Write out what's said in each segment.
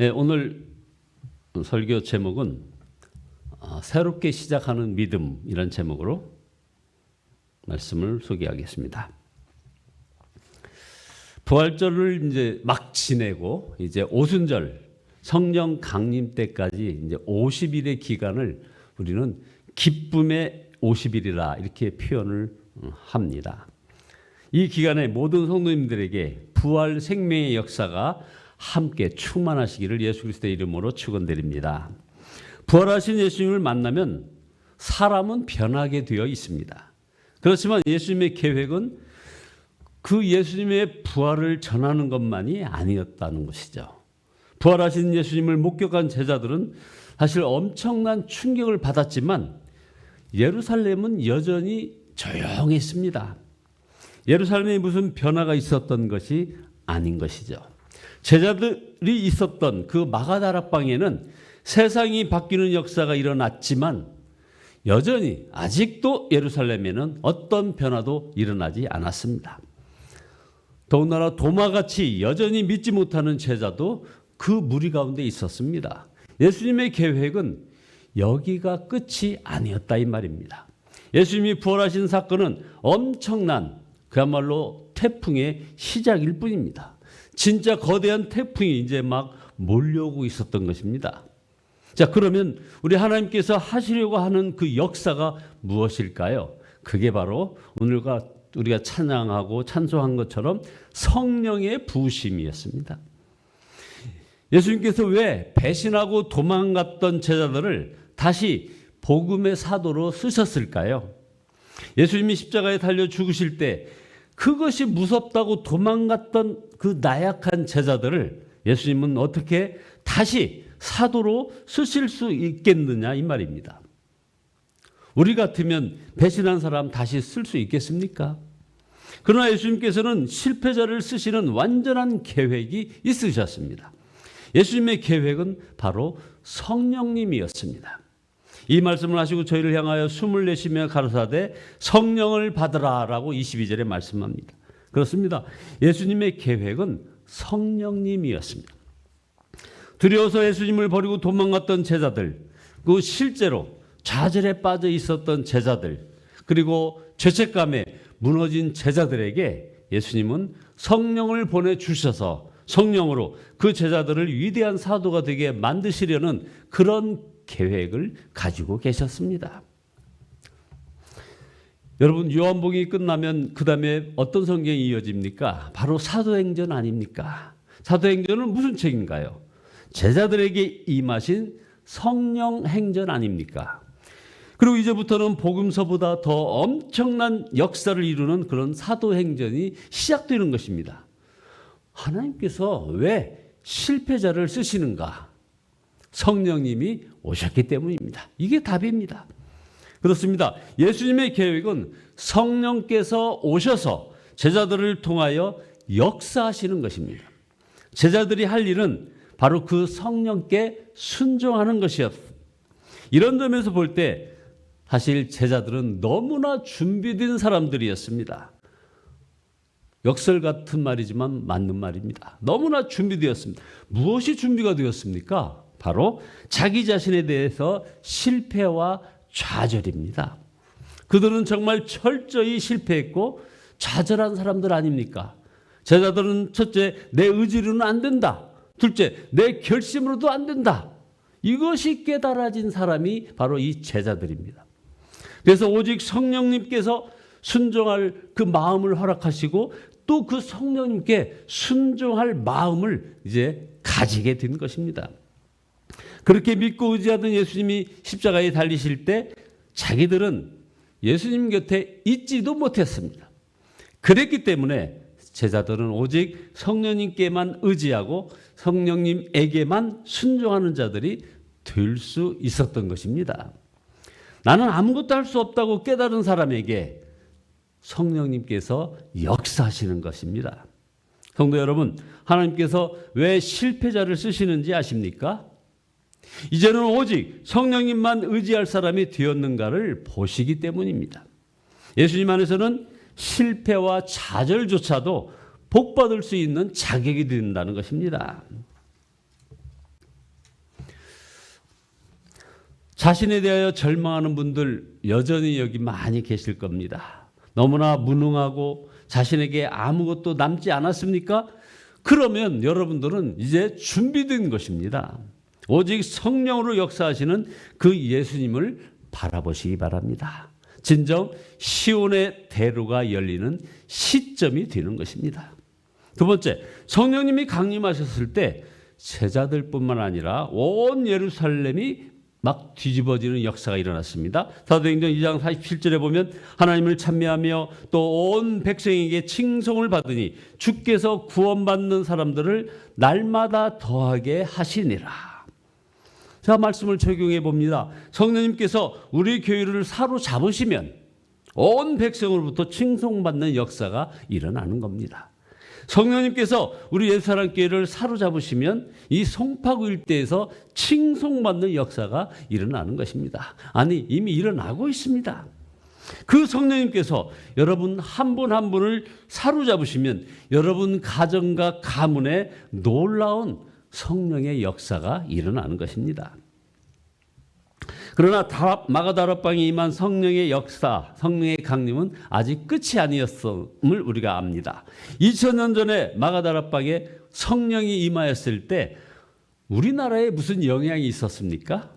네, 오늘 설교 제목은 새롭게 시작하는 믿음이라는 제목으로 말씀을 소개하겠습니다. 부활절을 이제 막 지내고 이제 오순절 성령 강림 때까지 이제 50일의 기간을 우리는 기쁨의 50일이라 이렇게 표현을 합니다. 이 기간에 모든 성도님들에게 부활 생명의 역사가 함께 충만하시기를 예수 그리스도의 이름으로 축원드립니다. 부활하신 예수님을 만나면 사람은 변하게 되어 있습니다. 그렇지만 예수님의 계획은 그 예수님의 부활을 전하는 것만이 아니었다는 것이죠. 부활하신 예수님을 목격한 제자들은 사실 엄청난 충격을 받았지만 예루살렘은 여전히 조용했습니다. 예루살렘에 무슨 변화가 있었던 것이 아닌 것이죠. 제자들이 있었던 그 마가다락방에는 세상이 바뀌는 역사가 일어났지만 여전히 아직도 예루살렘에는 어떤 변화도 일어나지 않았습니다. 더군다나 도마같이 여전히 믿지 못하는 제자도 그 무리 가운데 있었습니다. 예수님의 계획은 여기가 끝이 아니었다 이 말입니다. 예수님이 부활하신 사건은 엄청난 그야말로 태풍의 시작일 뿐입니다. 진짜 거대한 태풍이 이제 막 몰려오고 있었던 것입니다. 자, 그러면 우리 하나님께서 하시려고 하는 그 역사가 무엇일까요? 그게 바로 오늘과 우리가 찬양하고 찬송한 것처럼 성령의 부으심이었습니다. 예수님께서 왜 배신하고 도망갔던 제자들을 다시 복음의 사도로 쓰셨을까요? 예수님이 십자가에 달려 죽으실 때 그것이 무섭다고 도망갔던 그 나약한 제자들을 예수님은 어떻게 다시 사도로 쓰실 수 있겠느냐 이 말입니다. 우리 같으면 배신한 사람 다시 쓸 수 있겠습니까? 그러나 예수님께서는 실패자를 쓰시는 완전한 계획이 있으셨습니다. 예수님의 계획은 바로 성령님이었습니다. 이 말씀을 하시고 저희를 향하여 숨을 내쉬며 가라사대 성령을 받으라라고 22절에 말씀합니다. 그렇습니다. 예수님의 계획은 성령님이었습니다. 두려워서 예수님을 버리고 도망갔던 제자들, 그 실제로 좌절에 빠져 있었던 제자들, 그리고 죄책감에 무너진 제자들에게 예수님은 성령을 보내주셔서 성령으로 그 제자들을 위대한 사도가 되게 만드시려는 그런 계획을 가지고 계셨습니다. 여러분, 요한복음이 끝나면 그 다음에 어떤 성경이 이어집니까? 바로 사도행전 아닙니까? 사도행전은 무슨 책인가요? 제자들에게 임하신 성령행전 아닙니까? 그리고 이제부터는 복음서보다 더 엄청난 역사를 이루는 그런 사도행전이 시작되는 것입니다. 하나님께서 왜 실패자를 쓰시는가? 성령님이 오셨기 때문입니다. 이게 답입니다. 그렇습니다. 예수님의 계획은 성령께서 오셔서 제자들을 통하여 역사하시는 것입니다. 제자들이 할 일은 바로 그 성령께 순종하는 것이었습니다. 이런 점에서 볼 때 사실 제자들은 너무나 준비된 사람들이었습니다. 역설 같은 말이지만 맞는 말입니다. 너무나 준비되었습니다. 무엇이 준비가 되었습니까? 바로 자기 자신에 대해서 실패와 좌절입니다. 그들은 정말 철저히 실패했고 좌절한 사람들 아닙니까? 제자들은 첫째, 내 의지로는 안 된다. 둘째, 내 결심으로도 안 된다. 이것이 깨달아진 사람이 바로 이 제자들입니다. 그래서 오직 성령님께서 순종할 그 마음을 허락하시고 또 그 성령님께 순종할 마음을 이제 가지게 된 것입니다. 그렇게 믿고 의지하던 예수님이 십자가에 달리실 때 자기들은 예수님 곁에 있지도 못했습니다. 그랬기 때문에 제자들은 오직 성령님께만 의지하고 성령님에게만 순종하는 자들이 될 수 있었던 것입니다. 나는 아무것도 할 수 없다고 깨달은 사람에게 성령님께서 역사하시는 것입니다. 성도 여러분, 하나님께서 왜 실패자를 쓰시는지 아십니까? 이제는 오직 성령님만 의지할 사람이 되었는가를 보시기 때문입니다. 예수님 안에서는 실패와 좌절조차도 복받을 수 있는 자격이 된다는 것입니다. 자신에 대하여 절망하는 분들 여전히 여기 많이 계실 겁니다. 너무나 무능하고 자신에게 아무것도 남지 않았습니까? 그러면 여러분들은 이제 준비된 것입니다. 오직 성령으로 역사하시는 그 예수님을 바라보시기 바랍니다. 진정 시온의 대로가 열리는 시점이 되는 것입니다. 두 번째, 성령님이 강림하셨을 때 제자들뿐만 아니라 온 예루살렘이 막 뒤집어지는 역사가 일어났습니다. 사도행전 2장 47절에 보면 하나님을 찬미하며 또 온 백성에게 칭송을 받으니 주께서 구원받는 사람들을 날마다 더하게 하시니라. 자, 말씀을 적용해 봅니다. 성령님께서 우리 교회를 사로잡으시면 온 백성으로부터 칭송받는 역사가 일어나는 겁니다. 성령님께서 우리 예수사랑교회를 사로잡으시면 이 송파구 일대에서 칭송받는 역사가 일어나는 것입니다. 아니, 이미 일어나고 있습니다. 그 성령님께서 여러분 한 분 한 분을 사로잡으시면 여러분 가정과 가문에 놀라운 성령의 역사가 일어나는 것입니다. 그러나 마가다락방에 임한 성령의 역사, 성령의 강림은 아직 끝이 아니었음을 우리가 압니다. 2000년 전에 마가다락방에 성령이 임하였을 때 우리나라에 무슨 영향이 있었습니까?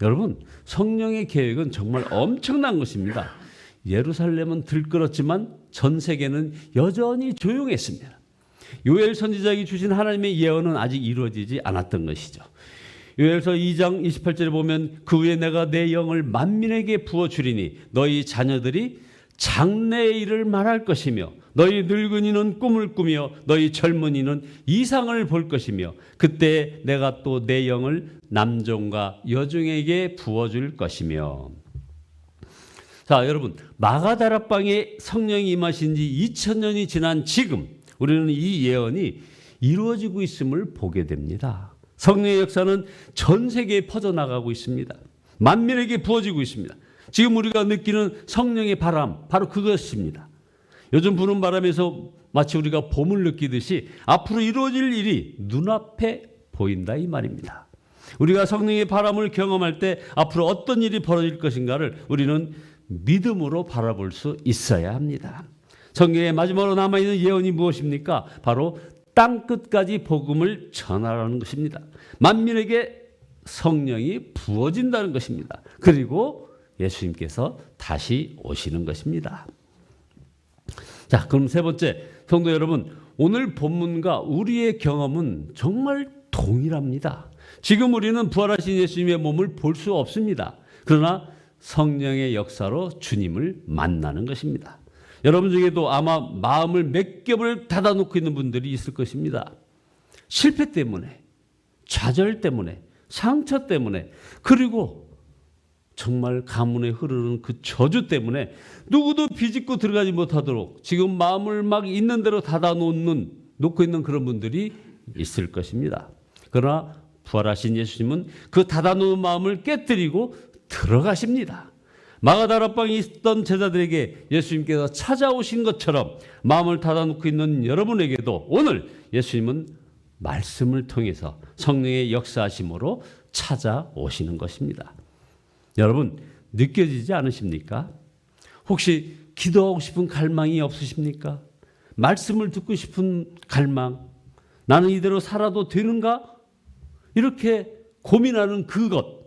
여러분, 성령의 계획은 정말 엄청난 것입니다. 예루살렘은 들끓었지만 전 세계는 여전히 조용했습니다. 요엘 선지자에게 주신 하나님의 예언은 아직 이루어지지 않았던 것이죠. 요엘서 2장 28절에 보면 그 후에 내가 내 영을 만민에게 부어주리니 너희 자녀들이 장래의 일을 말할 것이며 너희 늙은이는 꿈을 꾸며 너희 젊은이는 이상을 볼 것이며 그때 내가 또 내 영을 남종과 여종에게 부어줄 것이며. 자, 여러분, 마가다락방에 성령이 임하신 지 2000년이 지난 지금 우리는 이 예언이 이루어지고 있음을 보게 됩니다. 성령의 역사는 전 세계에 퍼져나가고 있습니다. 만민에게 부어지고 있습니다. 지금 우리가 느끼는 성령의 바람, 바로 그것입니다. 요즘 부는 바람에서 마치 우리가 봄을 느끼듯이 앞으로 이루어질 일이 눈앞에 보인다 이 말입니다. 우리가 성령의 바람을 경험할 때 앞으로 어떤 일이 벌어질 것인가를 우리는 믿음으로 바라볼 수 있어야 합니다. 성경의 마지막으로 남아있는 예언이 무엇입니까? 바로 땅끝까지 복음을 전하라는 것입니다. 만민에게 성령이 부어진다는 것입니다. 그리고 예수님께서 다시 오시는 것입니다. 자, 그럼 세 번째, 성도 여러분, 오늘 본문과 우리의 경험은 정말 동일합니다. 지금 우리는 부활하신 예수님의 몸을 볼 수 없습니다. 그러나 성령의 역사로 주님을 만나는 것입니다. 여러분 중에도 아마 마음을 몇 겹을 닫아놓고 있는 분들이 있을 것입니다. 실패 때문에, 좌절 때문에, 상처 때문에, 그리고 정말 가문에 흐르는 그 저주 때문에 누구도 비집고 들어가지 못하도록 지금 마음을 막 있는 대로 놓고 있는 그런 분들이 있을 것입니다. 그러나 부활하신 예수님은 그 닫아놓은 마음을 깨뜨리고 들어가십니다. 마가다락방에 있던 제자들에게 예수님께서 찾아오신 것처럼 마음을 닫아놓고 있는 여러분에게도 오늘 예수님은 말씀을 통해서 성령의 역사하심으로 찾아오시는 것입니다. 여러분, 느껴지지 않으십니까? 혹시 기도하고 싶은 갈망이 없으십니까? 말씀을 듣고 싶은 갈망, 나는 이대로 살아도 되는가? 이렇게 고민하는 그것.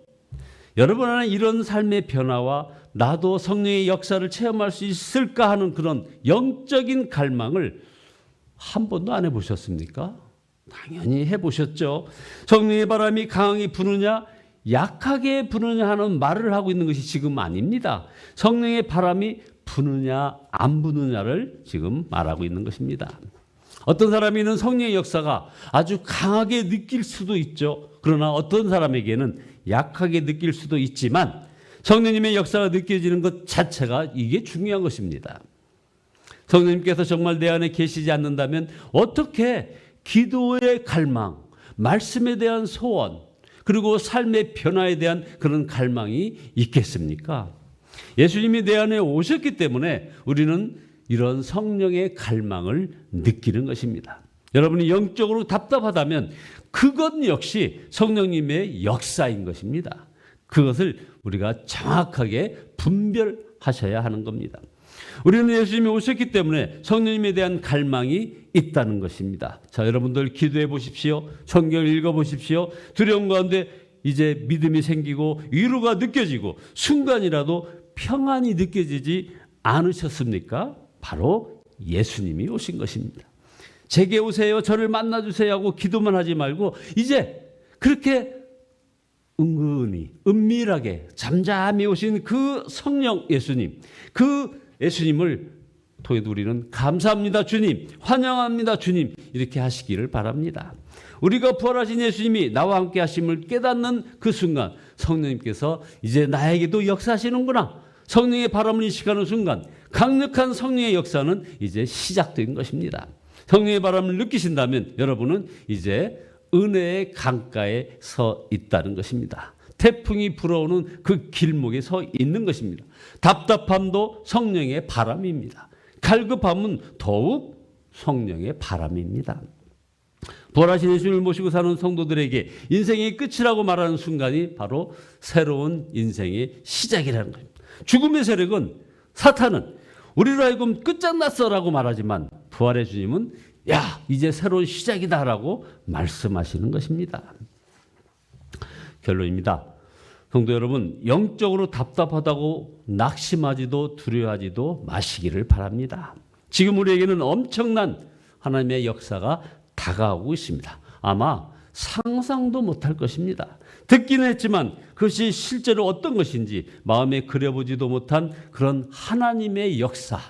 여러분 안에 이런 삶의 변화와 나도 성령의 역사를 체험할 수 있을까 하는 그런 영적인 갈망을 한 번도 안 해보셨습니까? 당연히 해보셨죠. 성령의 바람이 강하게 부느냐 약하게 부느냐 하는 말을 하고 있는 것이 지금 아닙니다. 성령의 바람이 부느냐 안 부느냐를 지금 말하고 있는 것입니다. 어떤 사람에게는 성령의 역사가 아주 강하게 느낄 수도 있죠. 그러나 어떤 사람에게는 약하게 느낄 수도 있지만 성령님의 역사가 느껴지는 것 자체가 이게 중요한 것입니다. 성령님께서 정말 내 안에 계시지 않는다면 어떻게 기도의 갈망, 말씀에 대한 소원, 그리고 삶의 변화에 대한 그런 갈망이 있겠습니까? 예수님이 내 안에 오셨기 때문에 우리는 이런 성령의 갈망을 느끼는 것입니다. 여러분이 영적으로 답답하다면 그것 역시 성령님의 역사인 것입니다. 그것을 우리가 정확하게 분별하셔야 하는 겁니다. 우리는 예수님이 오셨기 때문에 성령님에 대한 갈망이 있다는 것입니다. 자, 여러분들 기도해 보십시오. 성경을 읽어 보십시오. 두려움 가운데 이제 믿음이 생기고 위로가 느껴지고 순간이라도 평안이 느껴지지 않으셨습니까? 바로 예수님이 오신 것입니다. 제게 오세요, 저를 만나주세요 하고 기도만 하지 말고 이제 그렇게 은근히 은밀하게 잠잠히 오신 그 성령 예수님, 그 예수님을 통해 우리는 감사합니다 주님, 환영합니다 주님 이렇게 하시기를 바랍니다. 우리가 부활하신 예수님이 나와 함께 하심을 깨닫는 그 순간 성령님께서 이제 나에게도 역사하시는구나, 성령의 바람을 인식하는 순간 강력한 성령의 역사는 이제 시작된 것입니다. 성령의 바람을 느끼신다면 여러분은 이제 은혜의 강가에 서 있다는 것입니다. 태풍이 불어오는 그 길목에 서 있는 것입니다. 답답함도 성령의 바람입니다. 갈급함은 더욱 성령의 바람입니다. 부활하신 예수님을 모시고 사는 성도들에게 인생의 끝이라고 말하는 순간이 바로 새로운 인생의 시작이라는 겁니다. 죽음의 세력은, 사탄은 우리로 하여금 끝장났어라고 말하지만 부활의 주님은 야, 이제 새로운 시작이다라고 말씀하시는 것입니다. 결론입니다. 성도 여러분, 영적으로 답답하다고 낙심하지도 두려워하지도 마시기를 바랍니다. 지금 우리에게는 엄청난 하나님의 역사가 다가오고 있습니다. 아마 상상도 못할 것입니다. 듣기는 했지만 그것이 실제로 어떤 것인지 마음에 그려보지도 못한 그런 하나님의 역사,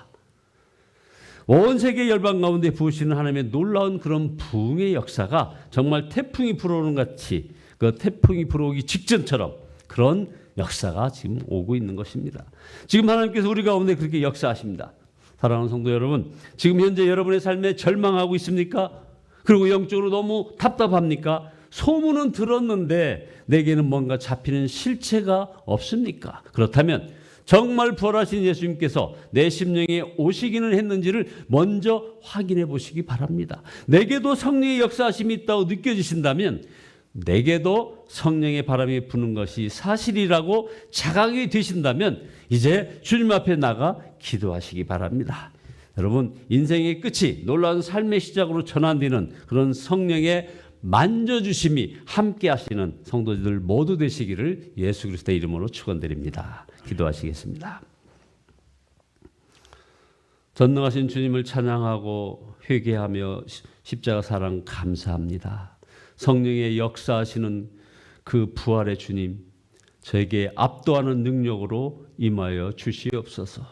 온 세계 열방 가운데 부으시는 하나님의 놀라운 그런 부흥의 역사가 정말 태풍이 불어오는 같이, 그 태풍이 불어오기 직전처럼 그런 역사가 지금 오고 있는 것입니다. 지금 하나님께서 우리 가운데 그렇게 역사하십니다. 사랑하는 성도 여러분, 지금 현재 여러분의 삶에 절망하고 있습니까? 그리고 영적으로 너무 답답합니까? 소문은 들었는데 내게는 뭔가 잡히는 실체가 없습니까? 그렇다면 정말 부활하신 예수님께서 내 심령에 오시기는 했는지를 먼저 확인해 보시기 바랍니다. 내게도 성령의 역사하심이 있다고 느껴지신다면 내게도 성령의 바람이 부는 것이 사실이라고 자각이 되신다면 이제 주님 앞에 나가 기도하시기 바랍니다. 여러분, 인생의 끝이 놀라운 삶의 시작으로 전환되는 그런 성령의 만져주심이 함께 하시는 성도들 모두 되시기를 예수 그리스도의 이름으로 축원드립니다. 기도하시겠습니다. 전능하신 주님을 찬양하고 회개하며 십자가 사랑 감사합니다. 성령의 역사하시는 그 부활의 주님, 저에게 압도하는 능력으로 임하여 주시옵소서.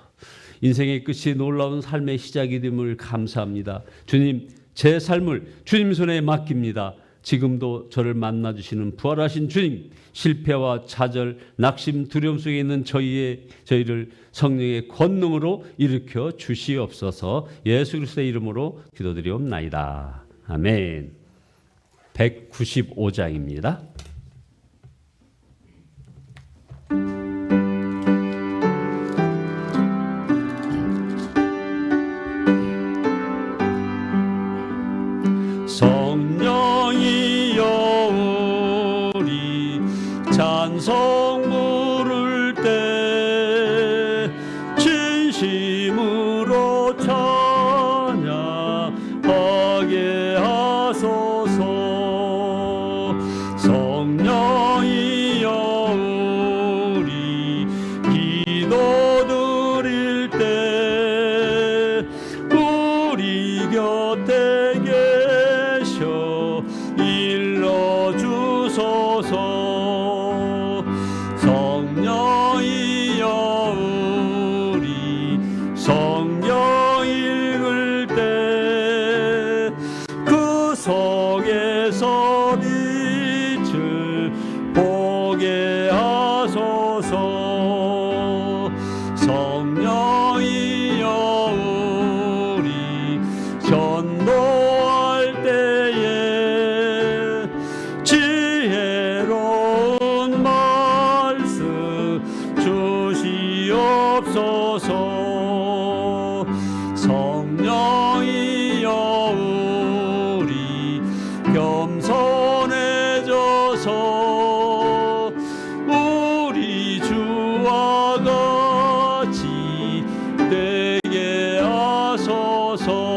인생의 끝이 놀라운 삶의 시작이 됨을 감사합니다. 주님, 제 삶을 주님 손에 맡깁니다. 지금도 저를 만나주시는 부활하신 주님, 실패와 좌절, 낙심, 두려움 속에 있는 저희를 성령의 권능으로 일으켜 주시옵소서. 예수 그리스도의 이름으로 기도드리옵나이다. 아멘. 195장입니다. 성령이여 우리 찬송 부를 때 진심으로 찬양하게 하소서. 성령이여 우리 기도 드릴 때 우리 곁에 일러주소서. 성령이여 우리 성경 읽을 때 그 성에서 빛을 보게 하소서. 성령이여 우리 전도할 때에 지혜로운 말씀 주시옵소서. 성령이여 우리 겸손해져서 주소서.